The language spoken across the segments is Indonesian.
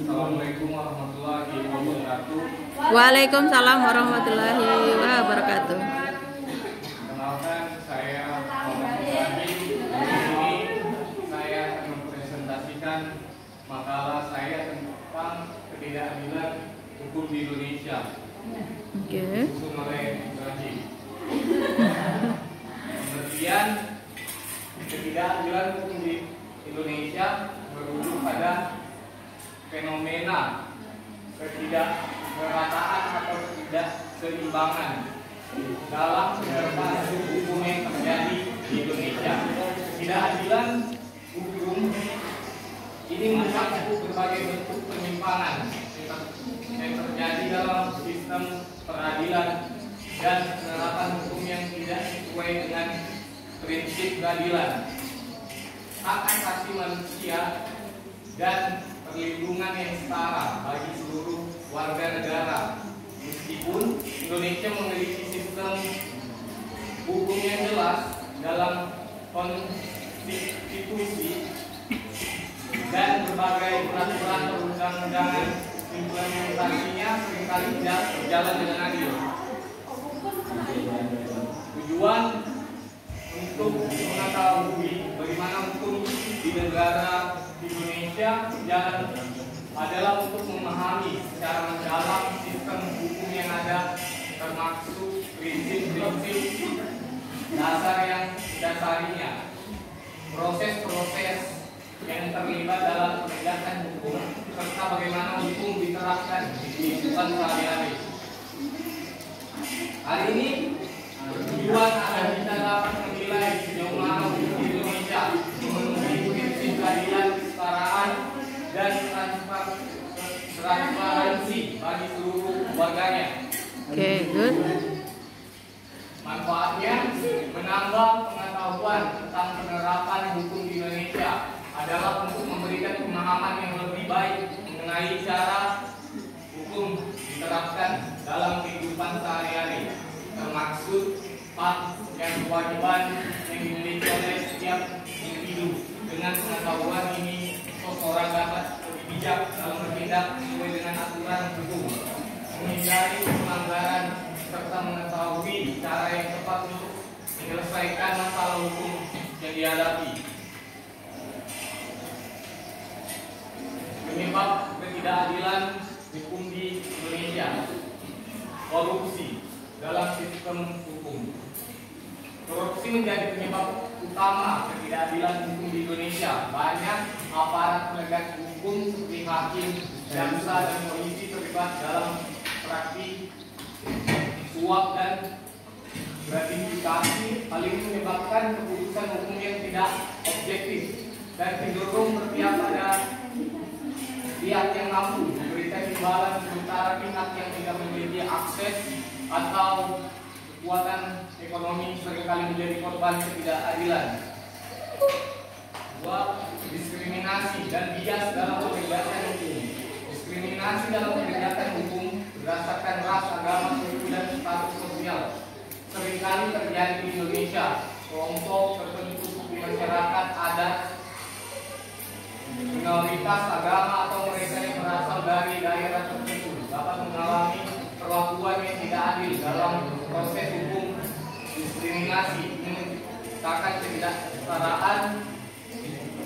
Assalamualaikum warahmatullahi wabarakatuh. Waalaikumsalam warahmatullahi wabarakatuh. Kenalkan, saya Muhammad Ibrahim. Di sini saya akan mempresentasikan makalah saya tentang ketidakadilan hukum di Indonesia. Oke. Disusun oleh Ibrahim. Kemudian ketidakadilan hukum di Indonesia berujung pada fenomena ketidakmerataan atau ketidakseimbangan dalam penerapan hukum yang terjadi di Indonesia. Ketidakadilan hukum ini mencakup berbagai bentuk penyimpangan yang terjadi dalam sistem peradilan dan penerapan hukum yang tidak sesuai dengan prinsip keadilan, hak asasi manusia, dan perlindungan yang setara bagi seluruh warga negara. Meskipun Indonesia memiliki sistem hukum yang jelas dalam konstitusi dan berbagai peraturan perundang-undangan, implementasinya seringkali tidak berjalan dengan adil. Tujuan untuk mengetahui bagaimana hukum di negara Indonesia berjalan adalah untuk memahami secara mendalam sistem hukum yang ada, termasuk prinsip-prinsip dasar yang dasarinya, proses-proses yang terlibat dalam penegakan hukum, serta bagaimana hukum diterapkan di kehidupan sehari-hari. Hari ini bertujuan agar kita dapat menilai sejauh mana hukum di Indonesia memenuhi prinsip keadilan, kesetaraan, dan transparansi bagi seluruh warganya. Oke, good. Manfaatnya menambah pengetahuan tentang penerapan hukum di Indonesia adalah untuk memberikan pemahaman yang lebih baik mengenai cara hukum diterapkan dalam kehidupan sehari-hari, termaksud hak dan kewajiban yang dimiliki oleh setiap individu. Dengan pengetahuan ini, seseorang dapat lebih bijak dalam bertindak sesuai dengan aturan hukum, menghindari pelanggaran, serta mengetahui cara yang tepat untuk menyelesaikan masalah hukum yang dihadapi. Penyebab ketidakadilan hukum di Indonesia: korupsi dalam sistem hukum. Korupsi menjadi penyebab utama ketidakadilan hukum di Indonesia. Banyak aparat penegak hukum seperti hakim, jaksa, dan polisi terlibat dalam praktik suap dan gratifikasi. Hal ini menyebabkan keputusan hukum yang tidak objektif dan cenderung berpihak pada pihak yang mampu memberikan imbalan, sementara pihak yang tidak memiliki akses atau kekuatan ekonomi seringkali menjadi korban ketidakadilan. Dua, diskriminasi dan bias dalam penegakan hukum. Diskriminasi dalam penegakan hukum berdasarkan ras, agama, suku, dan status sosial seringkali terjadi di Indonesia. Kelompok tertentu suku masyarakat adat, minoritas agama, atau mereka yang berasal dari daerah tertentu dapat mengalami perlakuan yang tidak adil dalam proses hukum. Diskriminasi menciptakan ketidaksetaraan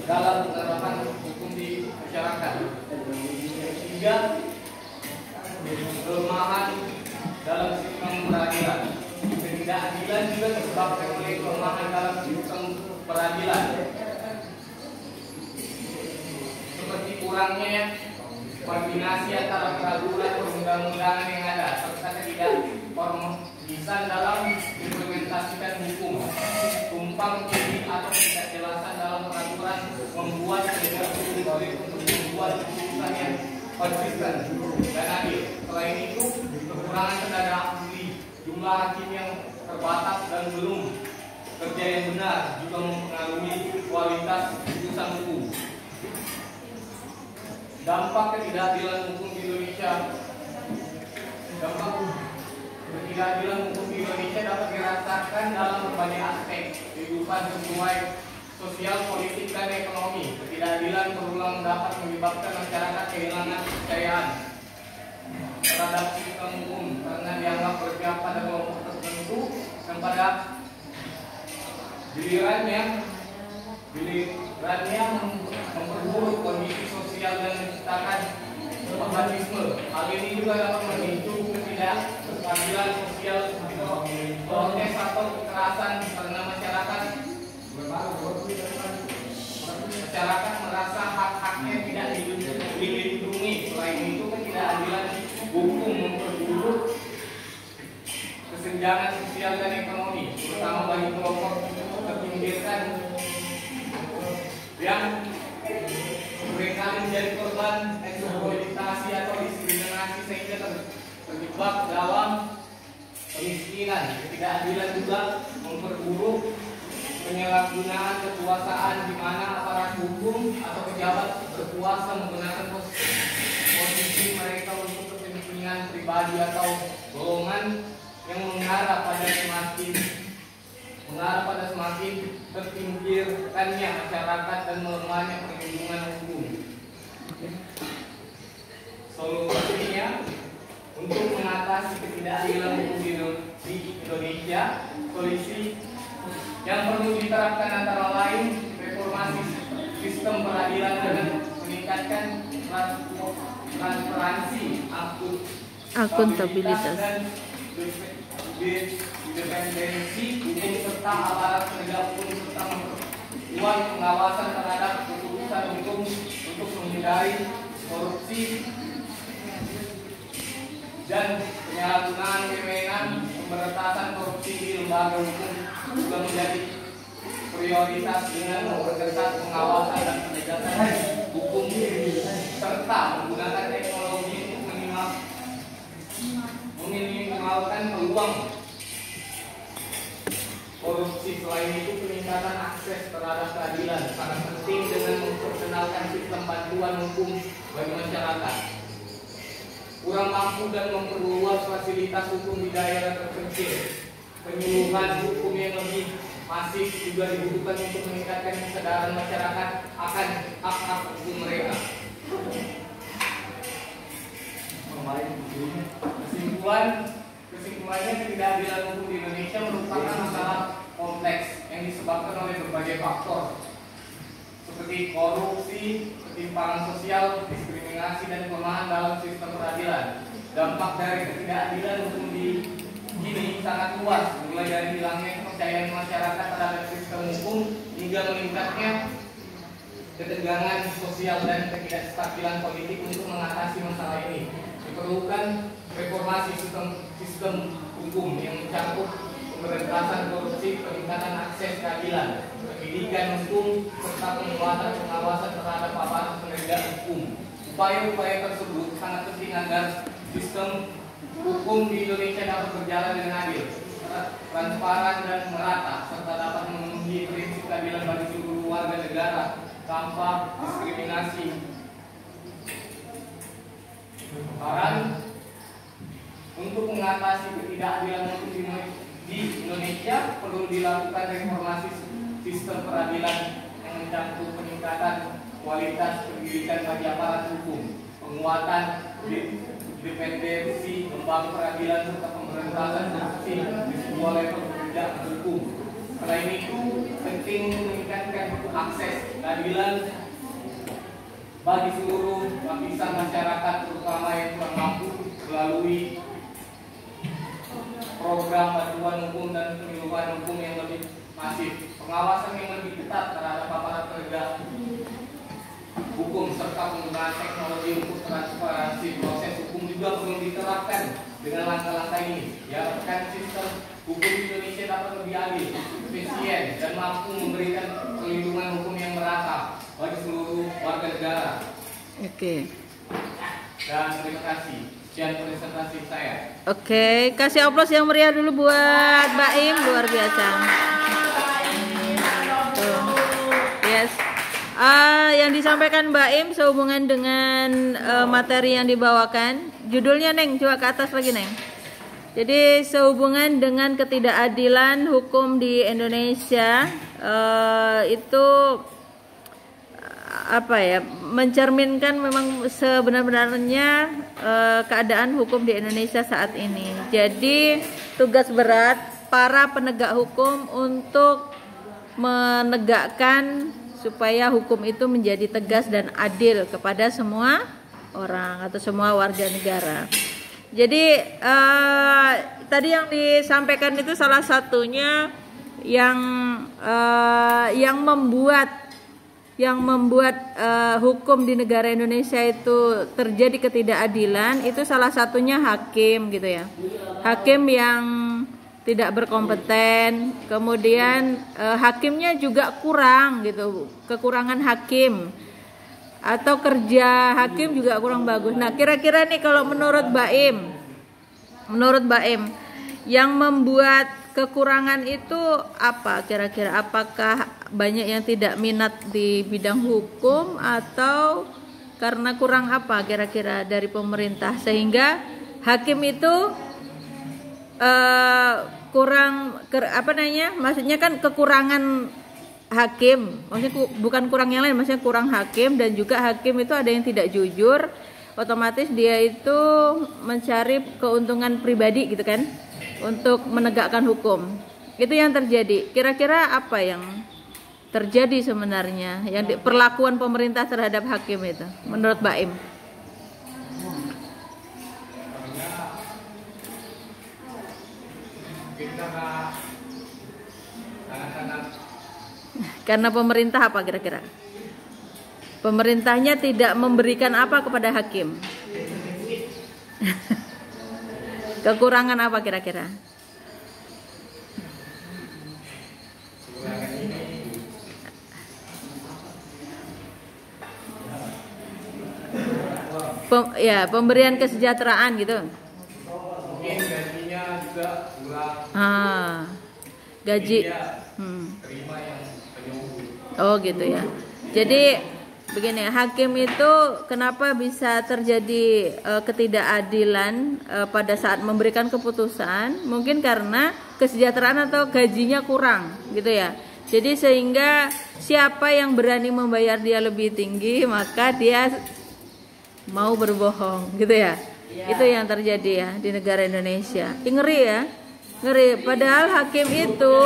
dalam penerapan hukum di masyarakat. Tiga, kelemahan dalam sistem peradilan. Ketidakadilan juga disebabkan oleh kelemahan dalam sistem peradilan, seperti kurangnya koordinasi antara peraturan perundang-undangan yang ada, serta ketidakharmonisan dalam implementasikan hukum. Tumpang tindih atau ketidakjelasan dalam peraturan membuat penegak hukum sulit untuk membuat keputusan yang konsisten dan adil. Selain itu, kekurangan tenaga ahli, jumlah hakim yang terbatas, dan belum kerja yang benar juga mempengaruhi kualitas putusan hukum. Dampak ketidakadilan hukum di Indonesia. Dampak ketidakadilan hukum di Indonesia dapat dirasakan dalam berbagai aspek kehidupan sesuai sosial, politik, dan ekonomi. Ketidakadilan berulang mendapat menyebabkan masyarakat kehilangan kepercayaan terhadap sistem hukum karena dianggap berpihak pada kelompok tertentu dan pada gilirannya memperburuk kondisi sosial dan menciptakan fanatisme. Hal ini juga dapat memicu ketidakadilan sosial seperti protes atau kekerasan karena masyarakat merasa hak-haknya tidak dilindungi. Selain itu, ketidakadilan hukum memperburuk kesenjangan sosial dan ekonomi, terutama bagi kelompok terpinggirkan yang mereka menjadi korban eksploitasi atau diskriminasi sehingga terjebak dalam kemiskinan. Ketidakadilan juga memperburuk penyalahgunaan kekuasaan di mana aparat hukum atau pejabat berkuasa menggunakan posisi mereka untuk kepentingan pribadi atau golongan yang mengarah pada semakin terpinggirkannya masyarakat dan melemahnya perlindungan hukum. Solusinya untuk mengatasi ketidakadilan hukum di Indonesia, solusi yang perlu diterapkan antara lain reformasi sistem peradilan dengan meningkatkan transparansi, akuntabilitas dan independensi hukum serta aparat penegak hukum serta memperkuat pengawasan terhadap keputusan hukum untuk menghindari korupsi dan penyalahgunaan wewenang. Pemberantasan korupsi di lembaga hukum juga menjadi prioritas dengan memperketat pengawasan dan penegakan hukum serta menggunakan teknologi untuk meminimalkan peluang korupsi. Selain itu, peningkatan akses terhadap keadilan sangat penting dengan memperkenalkan sistem bantuan hukum bagi masyarakat kurang mampu dan memperluas fasilitas hukum di daerah terpencil. Penyuluhan hukum yang lebih masif juga dibutuhkan untuk meningkatkan kesadaran masyarakat akan hak-hak hukum mereka. Kesimpulannya, ketidakadilan hukum di Indonesia merupakan masalah kompleks yang disebabkan oleh berbagai faktor seperti korupsi, ketimpangan sosial, diskriminasi, dan kelemahan dalam sistem peradilan. Dampak dari ketidakadilan hukum di kini sangat luas, mulai dari hilangnya kepercayaan masyarakat terhadap sistem hukum hingga meningkatnya ketegangan sosial dan ketidakstabilan politik. Untuk mengatasi masalah ini diperlukan reformasi sistem hukum yang mencakup pemberantasan korupsi, peningkatan akses keadilan, pendidikan hukum, serta pengawasan terhadap aparat penegak hukum. Upaya-upaya tersebut sangat penting agar sistem hukum di Indonesia dapat berjalan dengan adil, transparan, dan merata, serta dapat memenuhi prinsip keadilan bagi seluruh warga negara tanpa diskriminasi. Untuk mengatasi ketidakadilan hukum di Indonesia perlu dilakukan reformasi sistem peradilan yang mencakup peningkatan kualitas pendidikan bagi aparat hukum, penguatan independensi lembaga peradilan, serta pemberantasan korupsi di semua level penegak hukum. Selain itu, penting meningkatkan akses keadilan bagi seluruh lapisan masyarakat, terutama yang kurang mampu, melalui program bantuan hukum dan penyuluhan hukum yang lebih masif, pengawasan yang lebih ketat terhadap aparat penegak hukum, serta penggunaan teknologi untuk transparansi proses hukum juga perlu diterapkan. Dengan langkah-langkah ini, diharapkan sistem hukum Indonesia dapat lebih adil, efisien, dan mampu memberikan perlindungan hukum yang merata bagi seluruh warga negara. Oke. Dan terima kasih. Sekian presentasi saya. Oke, kasih aplaus yang meriah dulu buat Mbak Im, luar biasa. Yes. Yang disampaikan Mbak Im sehubungan dengan materi yang dibawakan. Judulnya Neng, coba ke atas lagi Neng. Jadi sehubungan dengan ketidakadilan hukum di Indonesia itu apa ya, mencerminkan memang sebenar-benarnya keadaan hukum di Indonesia saat ini. Jadi tugas berat para penegak hukum untuk menegakkan supaya hukum itu menjadi tegas dan adil kepada semua orang atau semua warga negara. Jadi tadi yang disampaikan itu salah satunya yang membuat hukum di negara Indonesia itu terjadi ketidakadilan, itu salah satunya hakim gitu ya. Hakim yang tidak berkompeten, kemudian hakimnya juga kurang gitu, kekurangan hakim. Atau kerja hakim juga kurang bagus. Nah, kira-kira nih kalau menurut Baim, yang membuat kekurangan itu apa kira-kira? Apakah banyak yang tidak minat di bidang hukum atau karena kurang apa kira-kira dari pemerintah sehingga hakim itu maksudnya kan kekurangan hakim, maksudnya bukan kurang yang lain, maksudnya kurang hakim, dan juga hakim itu ada yang tidak jujur, otomatis dia itu mencari keuntungan pribadi gitu kan untuk menegakkan hukum. Itu yang terjadi. Kira-kira apa yang terjadi sebenarnya yang perlakuan pemerintah terhadap hakim itu menurut Baim? Karena pemerintah apa kira-kira? Pemerintahnya tidak memberikan apa kepada hakim? Kekurangan apa kira-kira? Pemberian kesejahteraan gitu. Mungkin gajinya juga kurang. Gaji. Terima yang penyumbang. Oh gitu ya. Jadi begini, hakim itu kenapa bisa terjadi ketidakadilan pada saat memberikan keputusan? Mungkin karena kesejahteraan atau gajinya kurang, gitu ya. Jadi sehingga siapa yang berani membayar dia lebih tinggi, maka dia mau berbohong, gitu ya. Itu yang terjadi ya di negara Indonesia. Ngeri ya, ngeri. Padahal hakim itu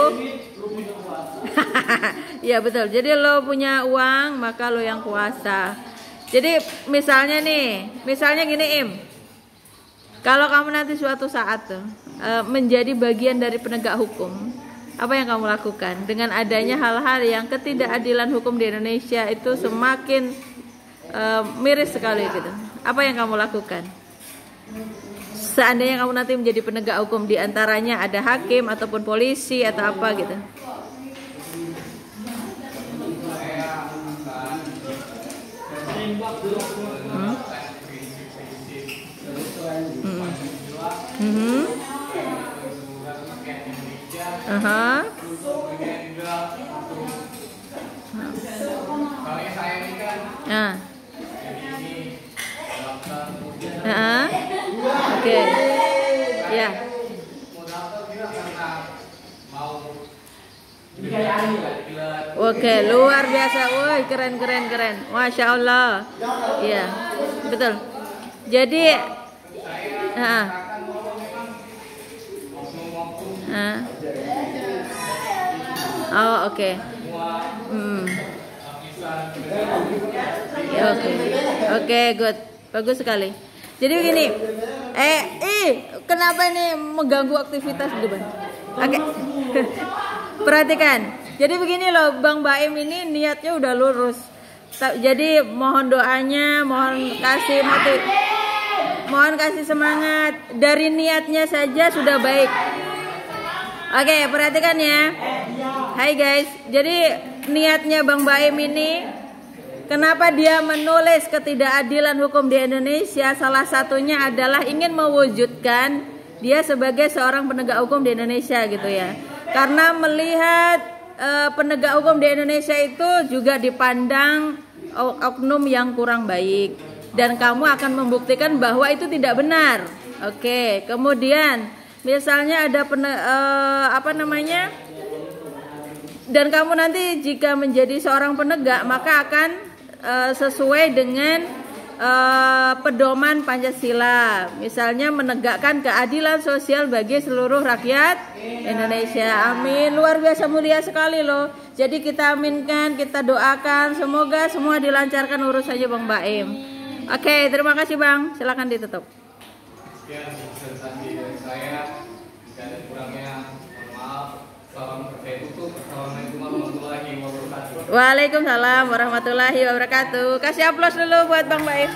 ya betul. Jadi lo punya uang, maka lo yang kuasa. Jadi misalnya gini Im, kalau kamu nanti suatu saat tuh menjadi bagian dari penegak hukum, apa yang kamu lakukan dengan adanya hal-hal yang ketidakadilan hukum di Indonesia itu semakin miris sekali gitu? Apa yang kamu lakukan? Seandainya kamu nanti menjadi penegak hukum, diantaranya ada hakim ataupun polisi atau apa gitu. Oke. Ya. Oke, luar biasa. Woi, keren. Masya Allah. Iya, betul. Jadi, oh oke. Ya, oke, good, bagus sekali. Jadi begini, kenapa ini mengganggu aktivitas depan? Oke. Perhatikan. Jadi begini loh, Bang Baim ini niatnya udah lurus. Jadi mohon doanya, mohon kasih semangat. Dari niatnya saja sudah baik. Oke, perhatikan ya. Hai guys. Jadi niatnya Bang Baim ini, kenapa dia menulis ketidakadilan hukum di Indonesia? Salah satunya adalah ingin mewujudkan dia sebagai seorang penegak hukum di Indonesia gitu ya. Karena melihat penegak hukum di Indonesia itu juga dipandang oknum yang kurang baik, dan kamu akan membuktikan bahwa itu tidak benar. Oke, kemudian misalnya ada dan kamu nanti jika menjadi seorang penegak maka akan sesuai dengan pedoman Pancasila, misalnya menegakkan keadilan sosial bagi seluruh rakyat Indonesia. Amin. Luar biasa mulia sekali loh. Jadi kita aminkan, kita doakan semoga semua dilancarkan urusannya Bang Baim. Oke, terima kasih Bang. Silakan ditutup. Sekian presentasi dari saya. Jika ada kurangnya, mohon maaf. Salam saya tutup. Assalamualaikum warahmatullahi wabarakatuh. Waalaikumsalam warahmatullahi wabarakatuh. Kasih aplaus dulu buat Bang Baim.